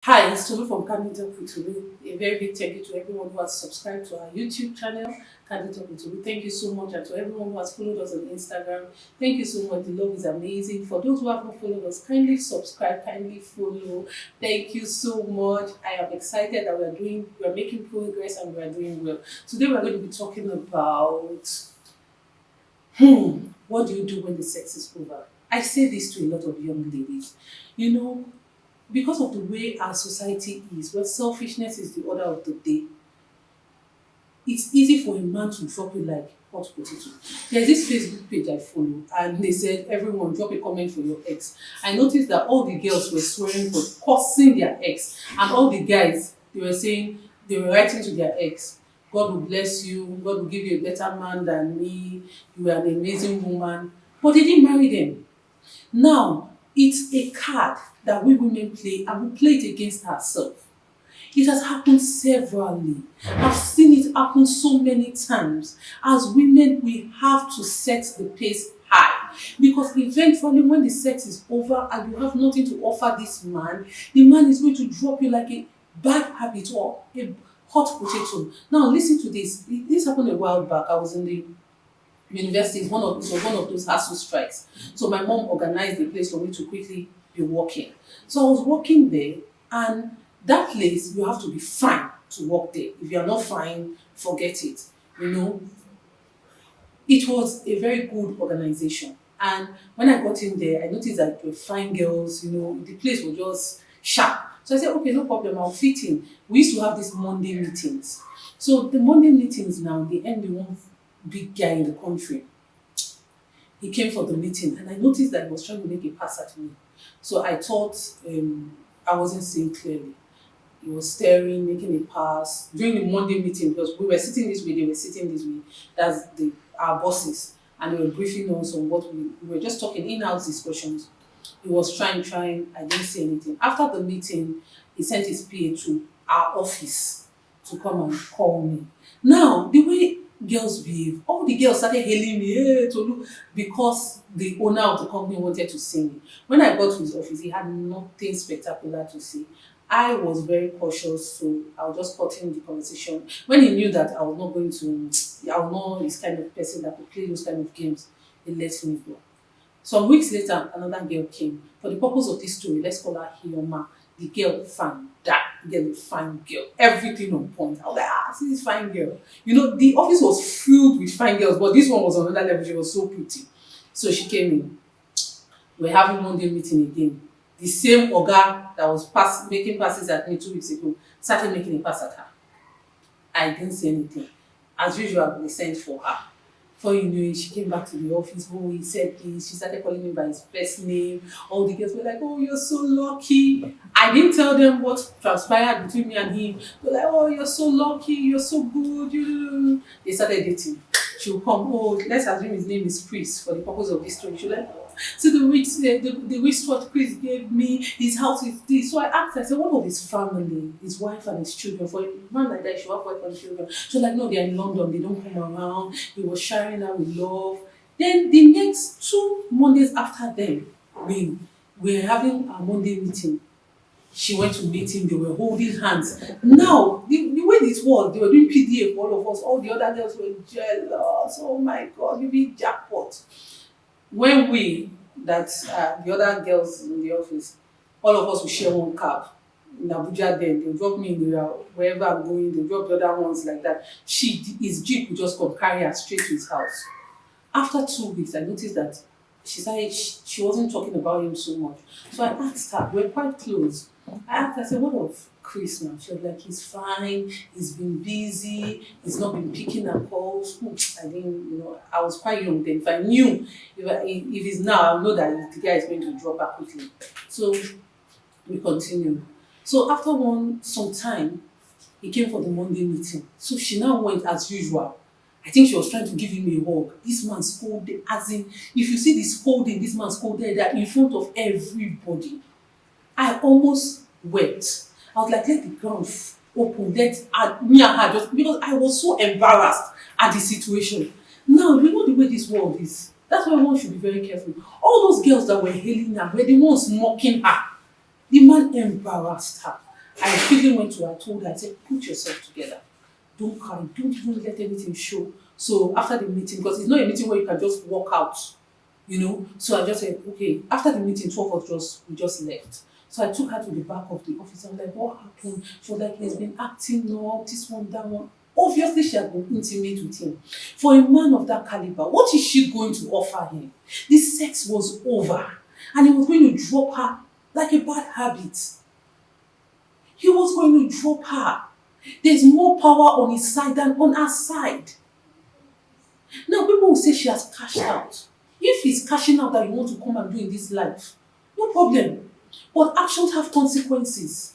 Hi, it's Tolu from Candid Talk with Tolu. A very big thank you to everyone who has subscribed to our YouTube channel, Candid Talk with Tolu. Thank you so much, and to everyone who has followed us on Instagram. Thank you so much. The love is amazing. For those who have not followed us, kindly subscribe, kindly follow. Thank you so much. I am excited that we're making progress and we are doing well. Today we're going to be talking about what do you do when the sex is over? I say this to a lot of young ladies. You know, because of the way our society is, where selfishness is the order of the day, it's easy for a man to drop you like hot potato. There's this Facebook page I follow, and they said, everyone drop a comment for your ex. I noticed that all the girls were swearing for cursing their ex, and all the guys, they were saying, they were writing to their ex, God will bless you, God will give you a better man than me, you are an amazing woman. But they didn't marry them. Now, it's a card that we women play, and we play it against ourselves. It has happened severally. I've seen it happen so many times. As women, we have to set the pace high, because eventually, when the sex is over and you have nothing to offer this man, the man is going to drop you like a bad habit or a hot potato. Now, listen to this. This happened a while back. I was in the university. It was one of those hassle strikes. So my mom organized a place for me to quickly be working. So I was working there, and that place, you have to be fine to work there. If you are not fine, forget it. You know, it was a very good organization. And when I got in there, I noticed that there were fine girls. The place was just sharp. So I said, okay, no problem, I'll fit in. We used to have these Monday meetings. So the Monday meetings now, they end with one big guy in the country. He came for the meeting, and I noticed that he was trying to make a pass at me. So I thought I wasn't seeing clearly. He was staring, making a pass during the Monday meeting, because we were sitting this way, they were sitting this way. That's our bosses, and they were briefing us on what we were just talking in-house discussions. He was trying. I didn't say anything. After the meeting, he sent his PA to our office to come and call me. Now, the way girls behave, all the girls started hailing me, hey, Tolu, because the owner of the company wanted to see me. When I got to his office, he had nothing spectacular to say. I was very cautious, so I was just cutting the conversation. When he knew that I was not going to, I was not his kind of person that could play those kind of games, he let me go. Some weeks later, another girl came. For the purpose of this story, let's call her Hioma. The girl fine, that girl, a fine girl, everything on point. I was like, see this fine girl. The office was filled with fine girls, but this one was on another level. She was so pretty. So she came in. We're having Monday meeting again. The same Oga that was making passes at me 2 weeks ago started making a pass at her. I didn't say anything. As usual, we sent for her. Before you knew it, she came back to the office. Oh, he said this. She started calling me by his first name. All the girls were like, oh, you're so lucky. I didn't tell them what transpired between me and him. They were like, oh, you're so lucky. You're so good. They started dating. She'll come. Oh, let's assume his name is Chris for the purpose of this story. She'll like, see the wristwatch Chris gave me, his house is this. So I asked her, I said, what of his family, his wife and his children? For a man like that, she have wife and children. She was like, no, they're in London, they don't come around. He was sharing her with love. Then the next 2 Mondays after them, we were having a Monday meeting. She went to meet him, they were holding hands. Now, the way this was, they were doing PDA for all of us. All the other girls were jealous. Oh my God, maybe jackpot. When the other girls in the office, all of us will share one cab in Abuja. Then they'll drop me in wherever I'm going, they'll drop the other ones like that. His jeep will just come carry her straight to his house. After 2 weeks, I noticed that she wasn't talking about him so much. So I asked her, we're quite close. I said, what of Chris now? She was like, he's fine, he's been busy, he's not been picking her calls. I didn't, I was quite young then. If I knew, if it's now, I'll know that the guy is going to drop her quickly. So we continued. So after some time, he came for the Monday meeting. So she now went as usual. I think she was trying to give him a hug. This man scolded, as in, if you see the scolding, this man scolded that in front of everybody. I almost wept. I was like, let the ground open, let me and her just, because I was so embarrassed at the situation. Now, you know the way this world is. That's why one should be very careful. All those girls that were hailing her were the ones mocking her. The man embarrassed her. I quickly went to her, told her, I said, put yourself together. Don't cry, don't even let anything show. So after the meeting, because it's not a meeting where you can just walk out, So I just said, okay, after the meeting, 12 of us, we just left. So I took her to the back of the office. I'm like, what happened? She was like, he's been acting up, this one, that one. Obviously, she had been intimate with him. For a man of that caliber, what is she going to offer him? The sex was over, and he was going to drop her like a bad habit. He was going to drop her. There's more power on his side than on her side. Now, people will say she has cashed out. If it's cashing out that you want to come and do in this life, no problem. But actions have consequences.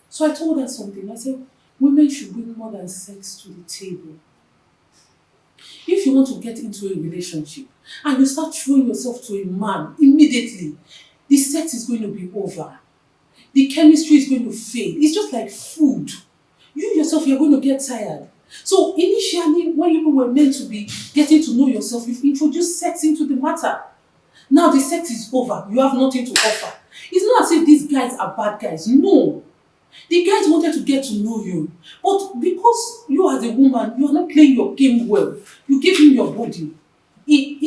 So I told her something. I said, women should bring more than sex to the table. If you want to get into a relationship and you start throwing yourself to a man immediately, the sex is going to be over. The chemistry is going to fade. It's just like food. You yourself, you're going to get tired. So initially, when you were meant to be getting to know yourself, you've introduced sex into the matter. Now the sex is over. You have nothing to offer. It's not as if these guys are bad guys. No. The guys wanted to get to know you. But because you as a woman, you are not playing your game well. You give him your body. He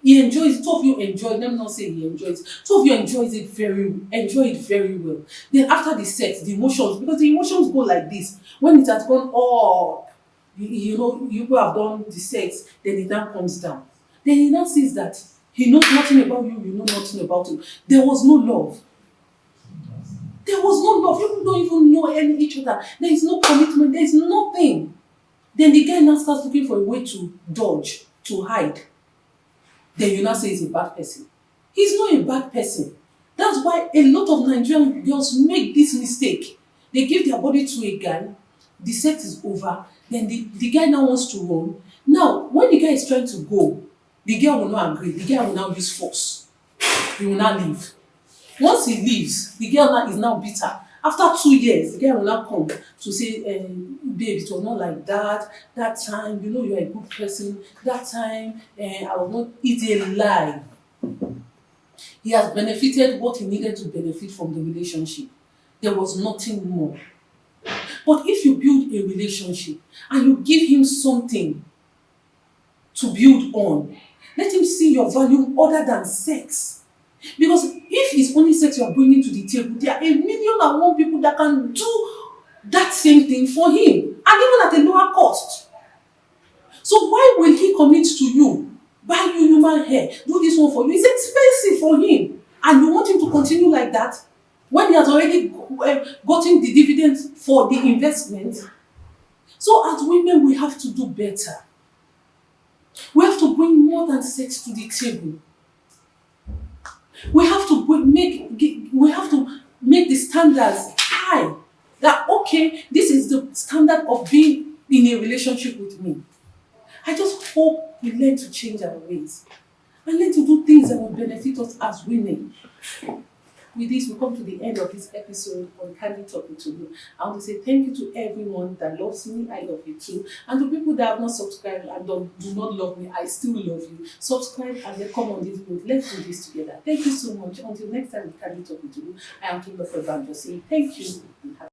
enjoys it. Two of you enjoy it. Let me not say he enjoys it. Two of you enjoy it very well. Then after the sex, the emotions, because the emotions go like this. When it has gone up, you have done the sex, then it now comes down. Then he now sees that he knows nothing about you, you know nothing about him. There was no love. There was no love. People don't even know each other. There is no commitment. There is nothing. Then the guy now starts looking for a way to dodge, to hide. Then you now say he's a bad person. He's not a bad person. That's why a lot of Nigerian girls make this mistake. They give their body to a guy, the sex is over, then the guy now wants to run. Now, when the guy is trying to go, the girl will not agree. The guy will now use force. He will not leave. Once he leaves, the girl now is now bitter. After 2 years, the guy will now come to say, babe, it was not like that. That time, you're a good person. That time, I was not. It's a lie. He has benefited what he needed to benefit from the relationship. There was nothing more. But if you build a relationship and you give him something to build on, let him see your value other than sex. Because if it's only sex you are bringing to the table, there are 1,000,001 people that can do that same thing for him, and even at a lower cost. So why will he commit to you, buy you human hair, do this one for you? It's expensive for him, and you want him to continue like that when he has already gotten the dividends for the investment? So as women, we have to do better. We have to bring more than sex to the table. We have to make the standards high. That okay, this is the standard of being in a relationship with me. I just hope we learn to change our ways and learn to do things that will benefit us as women. With this, we come to the end of this episode on Candid Talking to You. I want to say thank you to everyone that loves me. I love you too. And to people that have not subscribed and do not love me, I still love you. Subscribe and then come on this boat. Let's do this together. Thank you so much. Until next time with Candid Talking to You, I am Kimberly Banjo saying thank you and have